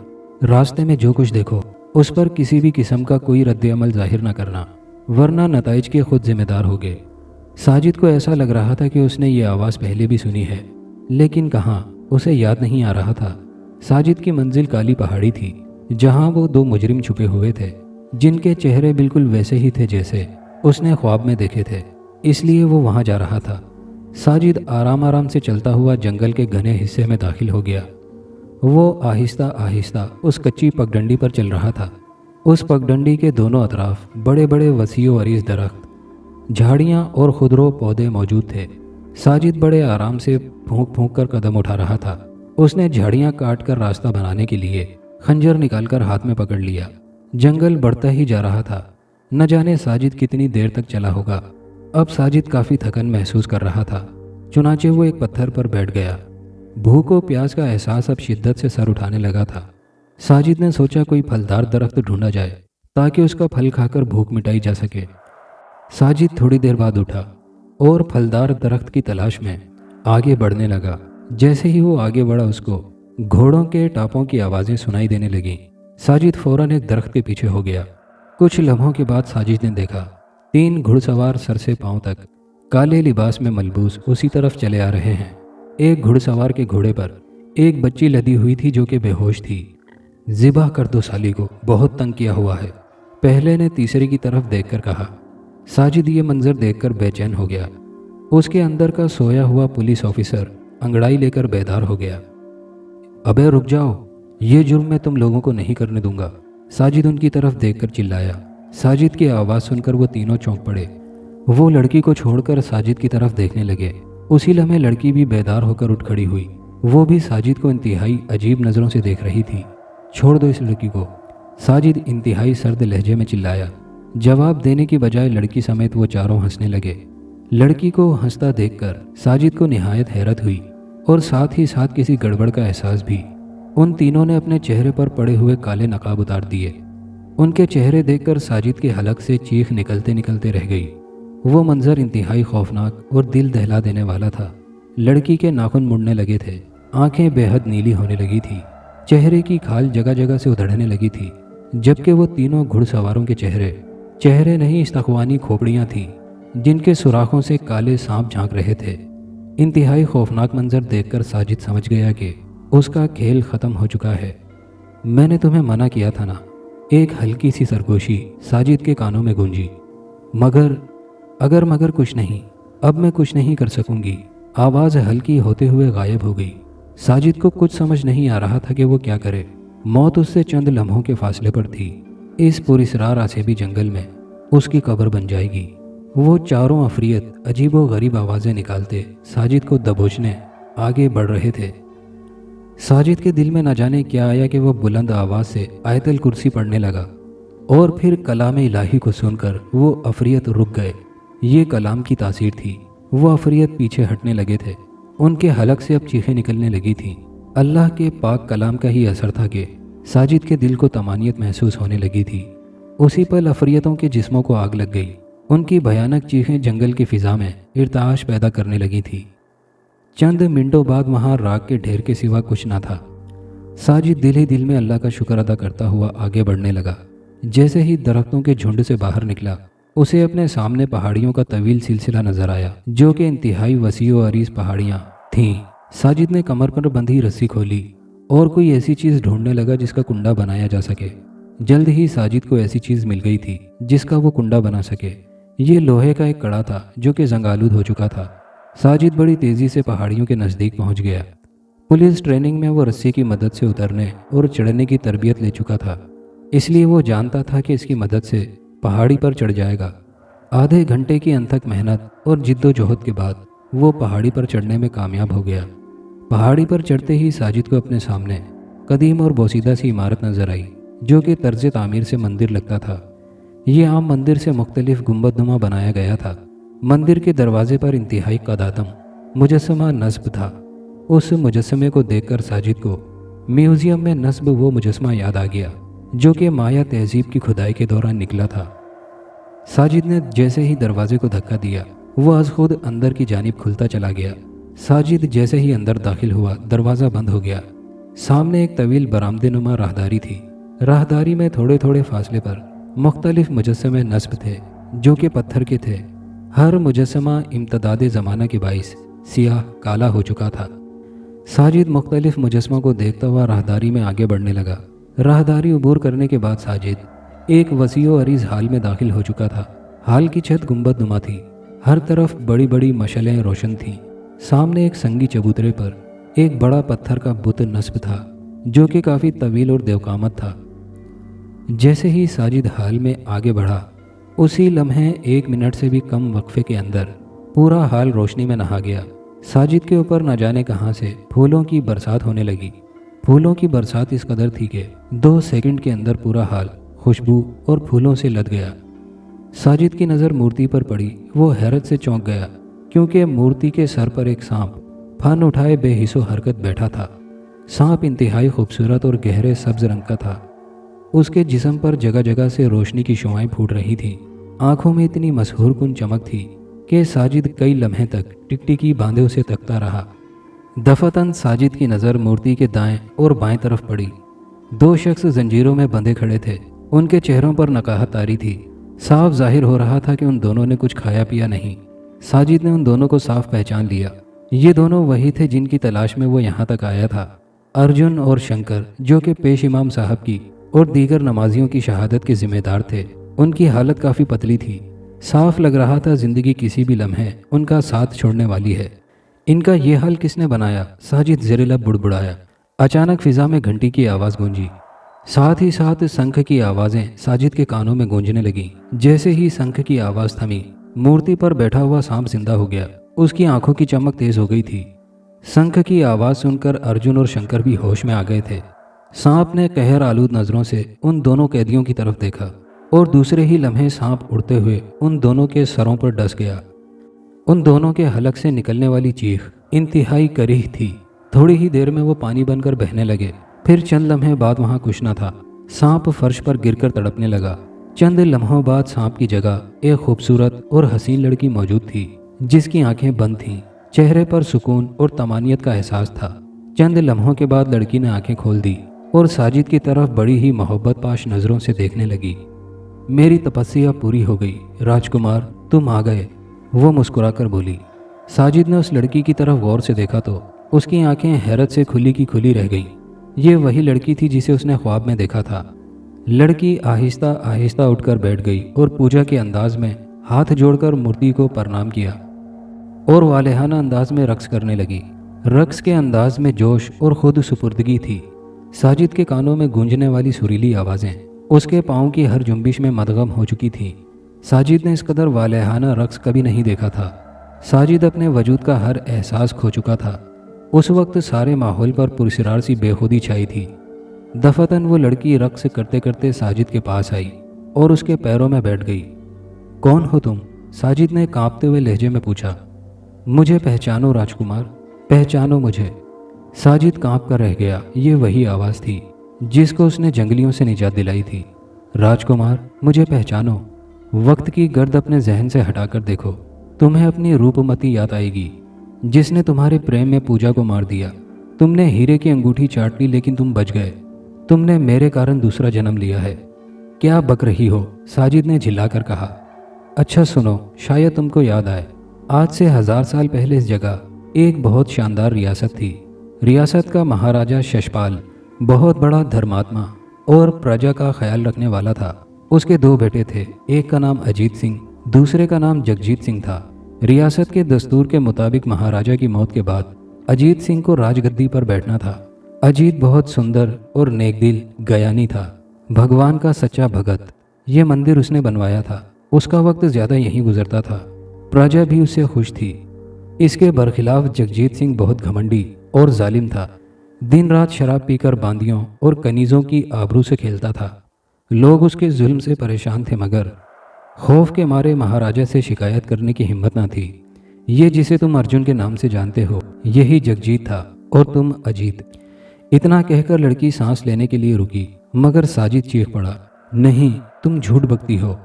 रास्ते में जो कुछ देखो उस पर किसी भी किस्म का कोई रद्द-ए-अमल जाहिर ना करना, वरना नताइज के खुद जिम्मेदार होगे। साजिद को ऐसा लग रहा था कि उसने ये आवाज़ पहले भी सुनी है, लेकिन कहाँ, उसे याद नहीं आ रहा था। साजिद की मंजिल काली पहाड़ी थी, जहाँ वो 2 मुजरिम छुपे हुए थे, जिनके चेहरे बिल्कुल वैसे ही थे जैसे उसने ख्वाब में देखे थे, इसलिए वो वहाँ जा रहा था। साजिद आराम आराम से चलता हुआ जंगल के घने हिस्से में दाखिल हो गया। वो आहिस्ता आहिस्ता उस कच्ची पगडंडी पर चल रहा था। उस पगडंडी के दोनों अतराफ बड़े बड़े वसीओ अरीज दरख्त, झाड़ियाँ और खुदरो पौधे मौजूद थे। साजिद बड़े आराम से फूंक फूंक कर कदम उठा रहा था। उसने झाड़ियां काट कर रास्ता बनाने के लिए खंजर निकालकर हाथ में पकड़ लिया। जंगल बढ़ता ही जा रहा था। न जाने साजिद कितनी देर तक चला होगा। अब साजिद काफ़ी थकन महसूस कर रहा था। चुनाचे वो एक पत्थर पर बैठ गया। भूख और प्यास का एहसास अब शिद्दत से सर उठाने लगा था। साजिद ने सोचा कोई फलदार दरख्त ढूंढा जाए ताकि उसका फल खाकर भूख मिटाई जा सके। साजिद थोड़ी देर बाद उठा और फलदार दरख्त की तलाश में आगे बढ़ने लगा। जैसे ही वो आगे बढ़ा उसको घोड़ों के टापों की आवाज़ें सुनाई देने लगीं। साजिद फौरन एक दरख्त के पीछे हो गया। कुछ लम्हों के बाद साजिद ने देखा 3 घुड़सवार सर से पांव तक काले लिबास में मलबूस उसी तरफ चले आ रहे हैं। एक घुड़सवार के घोड़े पर एक बच्ची लदी हुई थी जो कि बेहोश थी। ज़िबा कर दो साली को, बहुत तंग किया हुआ है, पहले ने तीसरे की तरफ देखकर कहा। साजिद ये मंजर देखकर बेचैन हो गया। उसके अंदर का सोया हुआ पुलिस ऑफिसर अंगड़ाई लेकर बेदार हो गया। अबे रुक जाओ, ये जुर्म मैं तुम लोगों को नहीं करने दूंगा, साजिद उनकी तरफ देखकर चिल्लाया। साजिद की आवाज़ सुनकर वो तीनों चौंक पड़े। वो लड़की को छोड़कर साजिद की तरफ देखने लगे। उसी लम्हे लड़की भी बेदार होकर उठ खड़ी हुई। वो भी साजिद को इंतहाई अजीब नज़रों से देख रही थी। छोड़ दो इस लड़की को, साजिद इंतहाई सर्द लहजे में चिल्लाया। जवाब देने की बजाय लड़की समेत वो चारों हंसने लगे। लड़की को हंसता देखकर साजिद को निहायत हैरत हुई और साथ ही साथ किसी गड़बड़ का एहसास भी। उन तीनों ने अपने चेहरे पर पड़े हुए काले नकाब उतार दिए। उनके चेहरे देखकर साजिद के हलक से चीख निकलते निकलते रह गई। वो मंजर इंतहाई खौफनाक और दिल दहला देने वाला था। लड़की के नाखून मुड़ने लगे थे, आंखें बेहद नीली होने लगी थी, चेहरे की खाल जगह जगह से उधड़ने लगी थी, जबकि वो तीनों घुड़सवारों के चेहरे नहीं इस्तख्वानी खोपड़ियाँ थीं जिनके सुराखों से काले सांप झांक रहे थे। इंतहाई खौफनाक मंजर देखकर साजिद समझ गया कि उसका खेल ख़त्म हो चुका है। मैंने तुम्हें मना किया था ना, एक हल्की सी सरगोशी साजिद के कानों में गूंजी। मगर कुछ नहीं, अब मैं कुछ नहीं कर सकूंगी। आवाज़ हल्की होते हुए गायब हो गई। साजिद को कुछ समझ नहीं आ रहा था कि वो क्या करे। मौत उससे चंद लम्हों के फासले पर थी। इस पुरस्रार आसेबी जंगल में उसकी कब्र बन जाएगी। वो चारों अफरियत अजीबो गरीब आवाज़ें निकालते साजिद को दबोचने आगे बढ़ रहे थे। साजिद के दिल में न जाने क्या आया कि वो बुलंद आवाज़ से आयतल कुर्सी पढ़ने लगा और फिर कलाम इलाही को सुनकर वो अफरियत रुक गए। ये कलाम की तासीर थी। वो अफरियत पीछे हटने लगे थे। उनके हलक से अब चीखें निकलने लगी थीं। अल्लाह के पाक कलाम का ही असर था कि साजिद के दिल को तमानियत महसूस होने लगी थी। उसी पल अफरियतों के जिस्मों को आग लग गई। उनकी भयानक चीखें जंगल की फिजा में इर्ताश पैदा करने लगी थी। चंद मिनटों बाद वहाँ राग के ढेर के सिवा कुछ न था। साजिद दिल ही दिल में अल्लाह का शुक्र अदा करता हुआ आगे बढ़ने लगा। जैसे ही दरख्तों के झुंड से बाहर निकला, उसे अपने सामने पहाड़ियों का तवील सिलसिला नजर आया जो कि इंतहाई वसी व अरीज पहाड़ियाँ थीं। साजिद ने कमर पर बंधी रस्सी खोली और कोई ऐसी चीज़ ढूंढने लगा जिसका कुंडा बनाया जा सके। जल्द ही साजिद को ऐसी चीज़ मिल गई थी जिसका वो कुंडा बना सके। ये लोहे का एक कड़ा था जो कि जंगालूद हो चुका था। साजिद बड़ी तेज़ी से पहाड़ियों के नज़दीक पहुंच गया। पुलिस ट्रेनिंग में वो रस्सी की मदद से उतरने और चढ़ने की तरबियत ले चुका था, इसलिए वो जानता था कि इसकी मदद से पहाड़ी पर चढ़ जाएगा। आधे घंटे की अनथक मेहनत और जिद्दोजहद के बाद वो पहाड़ी पर चढ़ने में कामयाब हो गया। पहाड़ी पर चढ़ते ही साजिद को अपने सामने कदीम और बोसीदा सी इमारत नजर आई जो कि तर्ज तामीर से मंदिर लगता था। ये आम मंदिर से मुख्तलिफ गुंबदनुमा बनाया गया था। मंदिर के दरवाजे पर इंतहाई कदादम मुजस्समा नस्ब था। उस मुजस्समे को देखकर साजिद को म्यूज़ियम में नस्ब वो मुजस्समा याद आ गया जो कि माया तहजीब की खुदाई के दौरान निकला था। साजिद ने जैसे ही दरवाजे को धक्का दिया, वो आज खुद अंदर की जानिब खुलता चला गया। साजिद जैसे ही अंदर दाखिल हुआ, दरवाज़ा बंद हो गया। सामने एक तवील बरामदेनुमा राहदारी थी। राहदारी में थोड़े थोड़े फासले पर मुख्तलिफ मुजस्समे नस्ब थे जो कि पत्थर के थे। हर मुजस्समा इम्तदाद ज़माना के बाइस सियाह काला हो चुका था। साजिद मुख्तलिफ मुजस्समों को देखता हुआ राहदारी में आगे बढ़ने लगा। राहदारी अबूर करने के बाद साजिद एक वसीओ अरीज हाल में दाखिल हो चुका था। हाल की छत गुंबदनुमा थी। हर तरफ बड़ी बड़ी मशलें रोशन थीं। सामने एक संगी चबूतरे पर एक बड़ा पत्थर का बुत नस्ब था जो कि काफ़ी तवील और देवकामत था। जैसे ही साजिद हाल में आगे बढ़ा, उसी लम्हे 1 मिनट से भी कम वक्फे के अंदर पूरा हाल रोशनी में नहा गया। साजिद के ऊपर न जाने कहाँ से फूलों की बरसात होने लगी। फूलों की बरसात इस कदर थी कि 2 सेकंड के अंदर पूरा हाल खुशबू और फूलों से लद गया। साजिद की नज़र मूर्ति पर पड़ी। वो हैरत से चौंक गया क्योंकि मूर्ति के सर पर एक सांप फन उठाए बेहिसो हरकत बैठा था। सांप इंतहाई खूबसूरत और गहरे सब्ज रंग का था। उसके जिस्म पर जगह जगह से रोशनी की शुआएं फूट रही थीं। आंखों में इतनी मसहूर कुन चमक थी कि साजिद कई लम्हे तक टिकटिकी बांधे उसे तकता रहा। दफातन साजिद की नज़र मूर्ति के दाएं और बाएं तरफ पड़ी। 2 शख्स जंजीरों में बंधे खड़े थे। उनके चेहरों पर नकाहत तारी थी। साफ जाहिर हो रहा था कि उन दोनों ने कुछ खाया पिया नहीं। साजिद ने उन दोनों को साफ पहचान लिया। ये दोनों वही थे जिनकी तलाश में वो यहाँ तक आया था। अर्जुन और शंकर, जो कि पेश इमाम साहब की और दीगर नमाजियों की शहादत के जिम्मेदार थे। उनकी हालत काफ़ी पतली थी। साफ लग रहा था ज़िंदगी किसी भी लम्हे उनका साथ छोड़ने वाली है। इनका ये हाल किसने बनाया? साजिद ज़ेरे-लब बुड़बुड़ाया। अचानक फिज़ा में घंटी की आवाज़ गूंजी। साथ ही साथ शंख की आवाज़ें साजिद के कानों में गूंजने लगीं। जैसे ही शंख की आवाज़ थमी, मूर्ति पर बैठा हुआ सांप जिंदा हो गया। उसकी आंखों की चमक तेज़ हो गई थी। शंख की आवाज़ सुनकर अर्जुन और शंकर भी होश में आ गए थे। सांप ने कहर आलूद नज़रों से उन दोनों कैदियों की तरफ देखा और दूसरे ही लम्हे सांप उड़ते हुए उन दोनों के सरों पर डस गया। उन दोनों के हलक से निकलने वाली चीख इंतहाई करीह थी। थोड़ी ही देर में वो पानी बनकर बहने लगे। फिर चंद लम्हे बाद वहाँ कुछ न था। सांप फर्श पर गिरकर तड़पने लगा। चंद लम्हों बाद सांप की जगह एक खूबसूरत और हसीन लड़की मौजूद थी, जिसकी आंखें बंद थीं। चेहरे पर सुकून और तमानियत का एहसास था। चंद लम्हों के बाद लड़की ने आंखें खोल दी और साजिद की तरफ बड़ी ही मोहब्बत पाश नज़रों से देखने लगी। मेरी तपस्या पूरी हो गई राजकुमार, तुम आ गए, वो मुस्कुराकर बोली। साजिद ने उस लड़की की तरफ गौर से देखा तो उसकी आंखें हैरत से खुली की खुली रह गईं। ये वही लड़की थी जिसे उसने ख्वाब में देखा था। लड़की आहिस्ता आहिस्ता उठकर बैठ गई और पूजा के अंदाज में हाथ जोड़कर मूर्ति को प्रणाम किया और वालेहाना अंदाज में रक्स करने लगी। रक्स के अंदाज में जोश और खुद सुपुर्दगी थी। साजिद के कानों में गूंजने वाली सुरीली आवाज़ें उसके पाँव की हर जुम्बिश में मदगम हो चुकी थीं। साजिद ने इस कदर वालेहाना रक्स कभी नहीं देखा था। साजिद अपने वजूद का हर एहसास खो चुका था। उस वक्त सारे माहौल पर पुरस्रार सी बेखुदी छाई थी। दफातन वो लड़की रक्स करते करते साजिद के पास आई और उसके पैरों में बैठ गई। कौन हो तुम? साजिद ने कांपते हुए लहजे में पूछा। मुझे पहचानो राजकुमार, पहचानो मुझे। साजिद कांप कर रह गया। ये वही आवाज़ थी जिसको उसने जंगलियों से निजात दिलाई थी। राजकुमार, मुझे पहचानो। वक्त की गर्द अपने जहन से हटाकर देखो, तुम्हें अपनी रूपमती याद आएगी जिसने तुम्हारे प्रेम में पूजा को मार दिया। तुमने हीरे की अंगूठी चाट ली लेकिन तुम बच गए। तुमने मेरे कारण दूसरा जन्म लिया है। क्या बक रही हो? साजिद ने झिल्लाकर कहा। अच्छा सुनो, शायद तुमको याद आए, आज से 1000 साल पहले इस जगह एक बहुत शानदार रियासत थी। रियासत का महाराजा शशपाल बहुत बड़ा धर्मात्मा और प्रजा का ख्याल रखने वाला था। उसके 2 बेटे थे, एक का नाम अजीत सिंह, दूसरे का नाम जगजीत सिंह था। रियासत के दस्तूर के मुताबिक महाराजा की मौत के बाद अजीत सिंह को राजगद्दी पर बैठना था। अजीत बहुत सुंदर और नेकदिल गयानी था, भगवान का सच्चा भगत। ये मंदिर उसने बनवाया था। उसका वक्त ज़्यादा यहीं गुजरता था। प्रजा भी उससे खुश थी। इसके बरखिलाफ जगजीत सिंह बहुत घमंडी और जालिम था। दिन रात शराब पीकर बांदियों और कनीज़ों की आबरू से खेलता था। लोग उसके जुल्म से परेशान थे मगर खौफ के मारे महाराजा से शिकायत करने की हिम्मत न थी। ये जिसे तुम अर्जुन के नाम से जानते हो, यही जगजीत था और तुम अजीत। इतना कहकर लड़की सांस लेने के लिए रुकी मगर साजिद चीख पड़ा, नहीं, तुम झूठ बकती हो।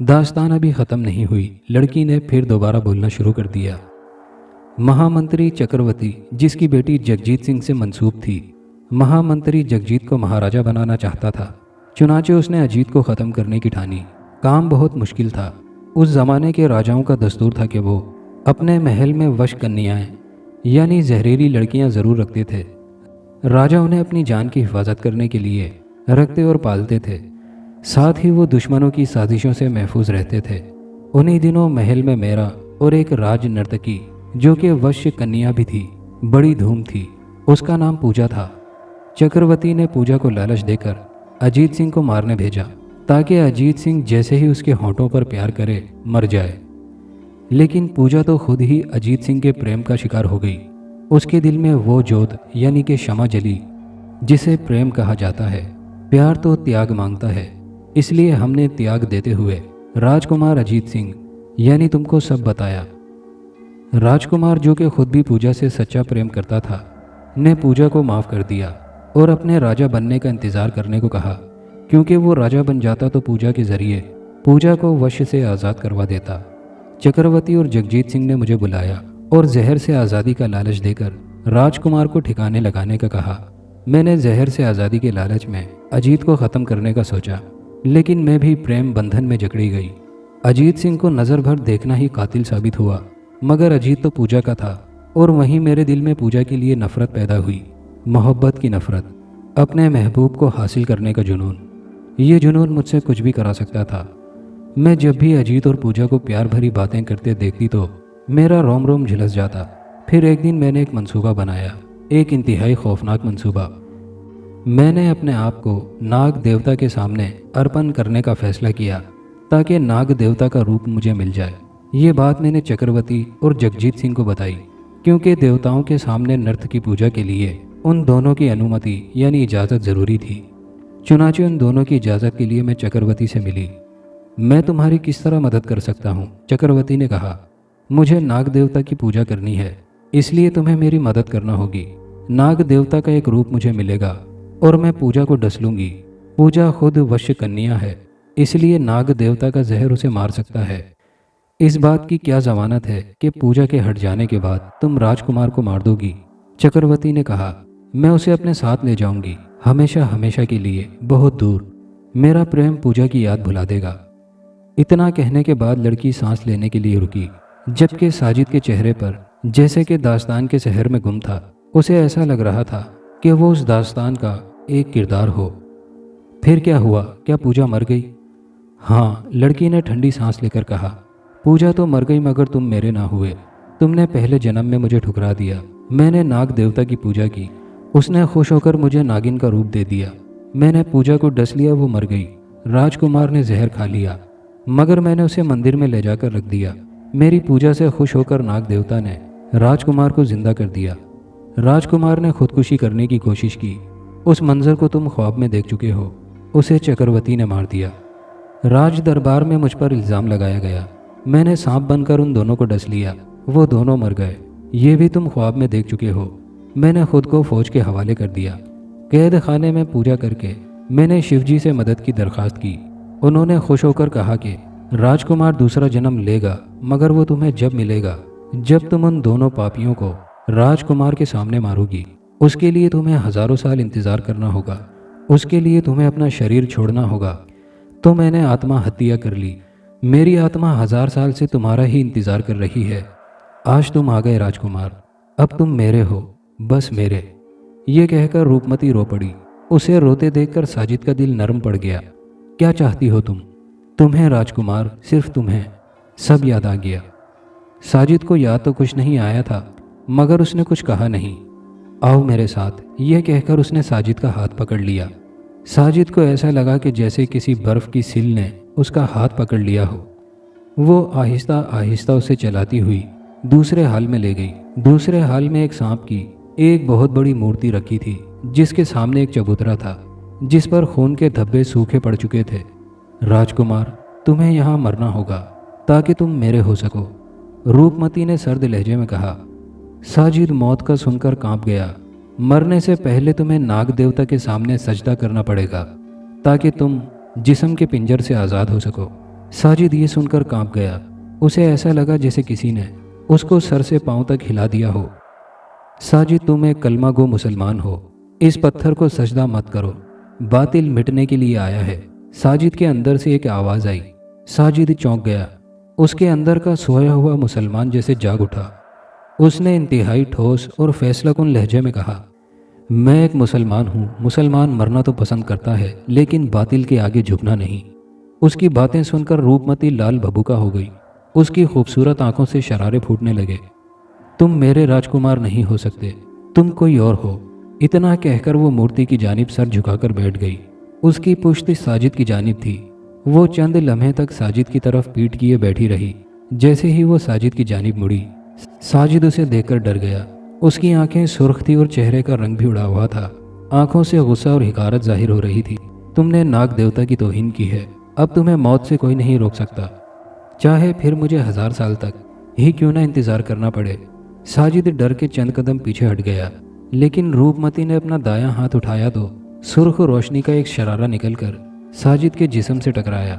दास्तान अभी ख़त्म नहीं हुई। लड़की ने फिर दोबारा बोलना शुरू कर दिया। महामंत्री चक्रवर्ती, जिसकी बेटी जगजीत सिंह से मंसूब थी, महामंत्री जगजीत को महाराजा बनाना चाहता था। चुनाचे उसने अजीत को ख़त्म करने की ठानी। काम बहुत मुश्किल था। उस ज़माने के राजाओं का दस्तूर था कि वो अपने महल में वश कन्याएं यानी जहरीली लड़कियां ज़रूर रखते थे। राजा उन्हें अपनी जान की हिफाजत करने के लिए रखते और पालते थे। साथ ही वो दुश्मनों की साजिशों से महफूज रहते थे। उन्हीं दिनों महल में मेरा और एक राज नर्तकी जो कि वश्य कन्या भी थी, बड़ी धूम थी। उसका नाम पूजा था। चक्रवर्ती ने पूजा को लालच देकर अजीत सिंह को मारने भेजा ताकि अजीत सिंह जैसे ही उसके होंठों पर प्यार करे मर जाए। लेकिन पूजा तो खुद ही अजीत सिंह के प्रेम का शिकार हो गई। उसके दिल में वो जोत यानी कि क्षमा जली जिसे प्रेम कहा जाता है। प्यार तो त्याग मांगता है, इसलिए हमने त्याग देते हुए राजकुमार अजीत सिंह यानी तुमको सब बताया। राजकुमार, जो कि खुद भी पूजा से सच्चा प्रेम करता था, ने पूजा को माफ़ कर दिया और अपने राजा बनने का इंतज़ार करने को कहा, क्योंकि वो राजा बन जाता तो पूजा के ज़रिए पूजा को वश से आज़ाद करवा देता। चक्रवर्ती और जगजीत सिंह ने मुझे बुलाया और जहर से आज़ादी का लालच देकर राजकुमार को ठिकाने लगाने का कहा। मैंने जहर से आज़ादी के लालच में अजीत को ख़त्म करने का सोचा, लेकिन मैं भी प्रेम बंधन में जकड़ी गई। अजीत सिंह को नज़र भर देखना ही कातिल साबित हुआ, मगर अजीत तो पूजा का था और वहीं मेरे दिल में पूजा के लिए नफ़रत पैदा हुई। मोहब्बत की नफ़रत, अपने महबूब को हासिल करने का जुनून। ये जुनून मुझसे कुछ भी करा सकता था। मैं जब भी अजीत और पूजा को प्यार भरी बातें करते देखती तो मेरा रोम रोम झुलस जाता। फिर एक दिन मैंने एक मंसूबा बनाया, एक इंतहाई खौफनाक मंसूबा। मैंने अपने आप को नाग देवता के सामने अर्पण करने का फैसला किया ताकि नाग देवता का रूप मुझे मिल जाए। ये बात मैंने चक्रवर्ती और जगजीत सिंह को बताई, क्योंकि देवताओं के सामने नर्त की पूजा के लिए उन दोनों की अनुमति यानी इजाज़त ज़रूरी थी। चुनाचे उन दोनों की इजाज़त के लिए मैं चक्रवर्ती से मिली। मैं तुम्हारी किस तरह मदद कर सकता हूँ? चक्रवर्ती ने कहा। मुझे नाग देवता की पूजा करनी है, इसलिए तुम्हें मेरी मदद करना होगी। नाग देवता का एक रूप मुझे मिलेगा और मैं पूजा को डस लूंगी। पूजा खुद वश्य कन्या है, इसलिए नाग देवता का जहर उसे मार सकता है। इस बात की क्या जमानत है कि पूजा के हट जाने के बाद तुम राजकुमार को मार दोगी? चक्रवर्ती ने कहा। मैं उसे अपने साथ ले जाऊंगी, हमेशा हमेशा के लिए, बहुत दूर। मेरा प्रेम पूजा की याद भुला देगा। इतना कहने के बाद लड़की सांस लेने के लिए रुकी, जबकि साजिद के चेहरे पर जैसे कि दास्तान के शहर में गुम था। उसे ऐसा लग रहा था कि वो उस दास्तान का एक किरदार हो। फिर क्या हुआ? क्या पूजा मर गई? हाँ, लड़की ने ठंडी सांस लेकर कहा। पूजा तो मर गई, मगर तुम मेरे ना हुए। तुमने पहले जन्म में मुझे ठुकरा दिया। मैंने नाग देवता की पूजा की, उसने खुश होकर मुझे नागिन का रूप दे दिया। मैंने पूजा को डस लिया, वो मर गई। राजकुमार ने जहर खा लिया, मगर मैंने उसे मंदिर में ले जाकर रख दिया। मेरी पूजा से खुश होकर नाग देवता ने राजकुमार को जिंदा कर दिया। राजकुमार ने खुदकुशी करने की कोशिश की। उस मंजर को तुम ख्वाब में देख चुके हो। उसे चक्रवर्ती ने मार दिया। राज दरबार में मुझ पर इल्ज़ाम लगाया गया। मैंने सांप बनकर उन दोनों को डस लिया, वो दोनों मर गए। ये भी तुम ख्वाब में देख चुके हो। मैंने खुद को फौज के हवाले कर दिया। कैद खाने में पूजा करके मैंने शिवजी से मदद की दरख्वास्त की। उन्होंने खुश होकर कहा कि राजकुमार दूसरा जन्म लेगा, मगर वो तुम्हें जब मिलेगा जब तुम उन दोनों पापियों को राजकुमार के सामने मारोगी। उसके लिए तुम्हें हजारों साल इंतजार करना होगा। उसके लिए तुम्हें अपना शरीर छोड़ना होगा। तो मैंने आत्मा हत्या कर ली। मेरी आत्मा 1000 साल से तुम्हारा ही इंतजार कर रही है। आज तुम आ गए राजकुमार, अब तुम मेरे हो, बस मेरे। ये कहकर रूपमती रो पड़ी। उसे रोते देखकर साजिद का दिल नरम पड़ गया। क्या चाहती हो तुम? तुम्हें राजकुमार, सिर्फ तुम्हें। सब याद आ गया। साजिद को याद तो कुछ नहीं आया था, मगर उसने कुछ कहा नहीं। आओ मेरे साथ, यह कहकर उसने साजिद का हाथ पकड़ लिया। साजिद को ऐसा लगा कि जैसे किसी बर्फ की सिल ने उसका हाथ पकड़ लिया हो। वो आहिस्ता आहिस्ता उसे चलाती हुई दूसरे हाल में ले गई। दूसरे हाल में एक सांप की एक बहुत बड़ी मूर्ति रखी थी, जिसके सामने एक चबूतरा था, जिस पर खून के धब्बे सूखे पड़ चुके थे। राजकुमार, तुम्हें यहाँ मरना होगा ताकि तुम मेरे हो सको, रूपमती ने सर्द लहजे में कहा। साजिद मौत का सुनकर कांप गया। मरने से पहले तुम्हें नाग देवता के सामने सजदा करना पड़ेगा ताकि तुम जिस्म के पिंजर से आज़ाद हो सको। साजिद ये सुनकर कांप गया। उसे ऐसा लगा जैसे किसी ने उसको सर से पांव तक हिला दिया हो। साजिद, तुम एक कलमा गो मुसलमान हो। इस पत्थर को सजदा मत करो, बातिल मिटने के लिए आया है। साजिद के अंदर से एक आवाज़ आई। साजिद चौंक गया। उसके अंदर का सोया हुआ मुसलमान जैसे जाग उठा। उसने इंतहाई ठोस और फैसलाकुन लहजे में कहा, मैं एक मुसलमान हूँ। मुसलमान मरना तो पसंद करता है, लेकिन बातिल के आगे झुकना नहीं। उसकी बातें सुनकर रूपमती लाल भभूका हो गई। उसकी खूबसूरत आंखों से शरारे फूटने लगे। तुम मेरे राजकुमार नहीं हो सकते, तुम कोई और हो। इतना कहकर वो मूर्ति की जानिब सर झुकाकर बैठ गई। उसकी पुश्त साजिद की जानिब थी। वो चंद लम्हे तक साजिद की तरफ पीठ किए बैठी रही, जैसे ही वो साजिद की जानिब मुड़ी, साजिद उसे देखकर डर गया। उसकी आंखें सुर्ख थी और चेहरे का रंग भी उड़ा हुआ था। आंखों से गुस्सा और हिकारत जाहिर हो रही थी। तुमने नाग देवता की तौहीन की है, अब तुम्हें मौत से कोई नहीं रोक सकता, चाहे फिर मुझे 1000 साल तक ही क्यों ना इंतजार करना पड़े। साजिद डर के चंद कदम पीछे हट गया, लेकिन रूपमती ने अपना दायां हाथ उठाया तो सुर्ख रोशनी का एक शरारा निकलकर साजिद के जिस्म से टकराया।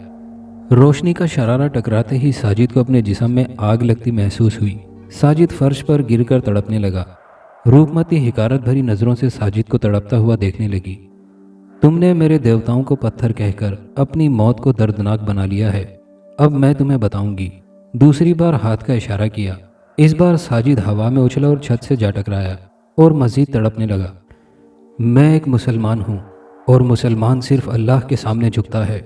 रोशनी का शरारा टकराते ही साजिद को अपने जिस्म में आग लगती महसूस हुई। साजिद फर्श पर गिरकर तड़पने लगा। रूपमती हिकारत भरी नज़रों से साजिद को तड़पता हुआ देखने लगी। तुमने मेरे देवताओं को पत्थर कहकर अपनी मौत को दर्दनाक बना लिया है, अब मैं तुम्हें बताऊंगी। दूसरी बार हाथ का इशारा किया। इस बार साजिद हवा में उछला और छत से जा टकराया और मजीद तड़पने लगा। मैं एक मुसलमान हूँ और मुसलमान सिर्फ अल्लाह के सामने झुकता है।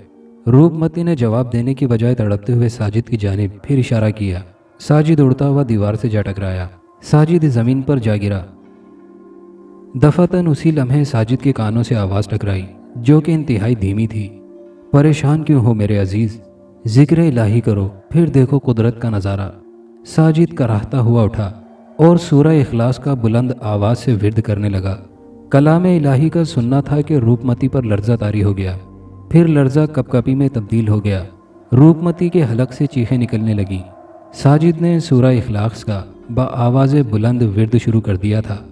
रूपमती ने जवाब देने की बजाय तड़पते हुए साजिद की जानिब फिर इशारा किया। साजिद उड़ता हुआ दीवार से जा टकराया। साजिद ज़मीन पर जा गिरा। दफातन उसी लम्हे साजिद के कानों से आवाज़ टकराई, जो कि इंतहाई धीमी थी। परेशान क्यों हो मेरे अजीज़, जिक्र इलाही करो, फिर देखो कुदरत का नज़ारा। साजिद कराहता हुआ उठा और सूरह इखलास का बुलंद आवाज़ से विर्द करने लगा। कलाम इलाही का सुनना था कि रूपमती पर लर्जा तारी हो गया, फिर लर्जा कपकपी में तब्दील हो गया। रूपमती के हलक से चीखें निकलने लगी। साजिद ने सूरह इखलास का बआवाज़ बुलंद विर्द शुरू कर दिया था।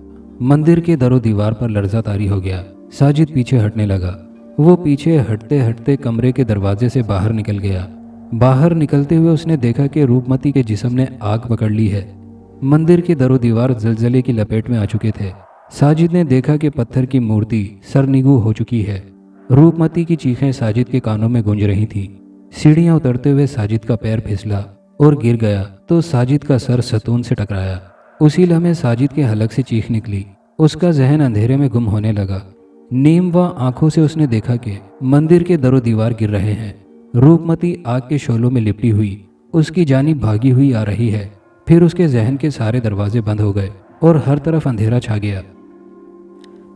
मंदिर के दरो दीवार पर लर्जा तारी हो गया। साजिद पीछे हटने लगा। वो पीछे हटते हटते कमरे के दरवाजे से बाहर निकल गया। बाहर निकलते हुए उसने देखा कि रूपमती के जिस्म ने आग पकड़ ली है। मंदिर के दरो दीवार जलजले की लपेट में आ चुके थे। साजिद ने देखा कि पत्थर की मूर्ति सरनिगू हो चुकी है। रूपमती की चीखें साजिद के कानों में गूंज रही थीं। सीढ़ियां उतरते हुए साजिद का पैर फिसला और गिर गया तो साजिद का सर सतून से टकराया। उसी लम्हे साजिद के हलक से चीख निकली। उसका जहन अंधेरे में गुम होने लगा। नीम व आंखों से उसने देखा कि मंदिर के दरो दीवार गिर रहे हैं। रूपमती आग के शोलों में लिपटी हुई उसकी जानिब भागी हुई आ रही है। फिर उसके जहन के सारे दरवाजे बंद हो गए और हर तरफ अंधेरा छा गया।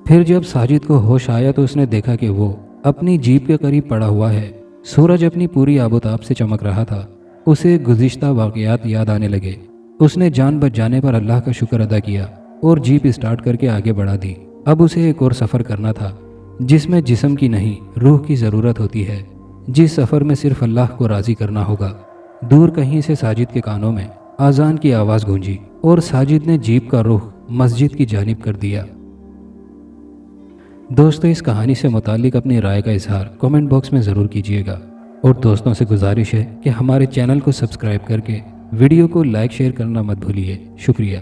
फिर जब साजिद को होश आया तो उसने देखा कि वो अपनी जीप के करीब पड़ा हुआ है। सूरज अपनी पूरी आबोताब से चमक रहा था। उसे गुज़िश्ता वाक़यात याद आने लगे। उसने जान बच जाने पर अल्लाह का शुक्र अदा किया और जीप स्टार्ट करके आगे बढ़ा दी। अब उसे एक और सफ़र करना था, जिसमें जिस्म की नहीं रूह की ज़रूरत होती है, जिस सफ़र में सिर्फ अल्लाह को राज़ी करना होगा। दूर कहीं से साजिद के कानों में आज़ान की आवाज़ गूंजी और साजिद ने जीप का रुख मस्जिद की जानिब कर दिया। दोस्तों, इस कहानी से मुताल्लिक अपनी राय का इजहार कमेंट बॉक्स में ज़रूर कीजिएगा और दोस्तों से गुजारिश है कि हमारे चैनल को सब्सक्राइब करके वीडियो को लाइक शेयर करना मत भूलिए। शुक्रिया।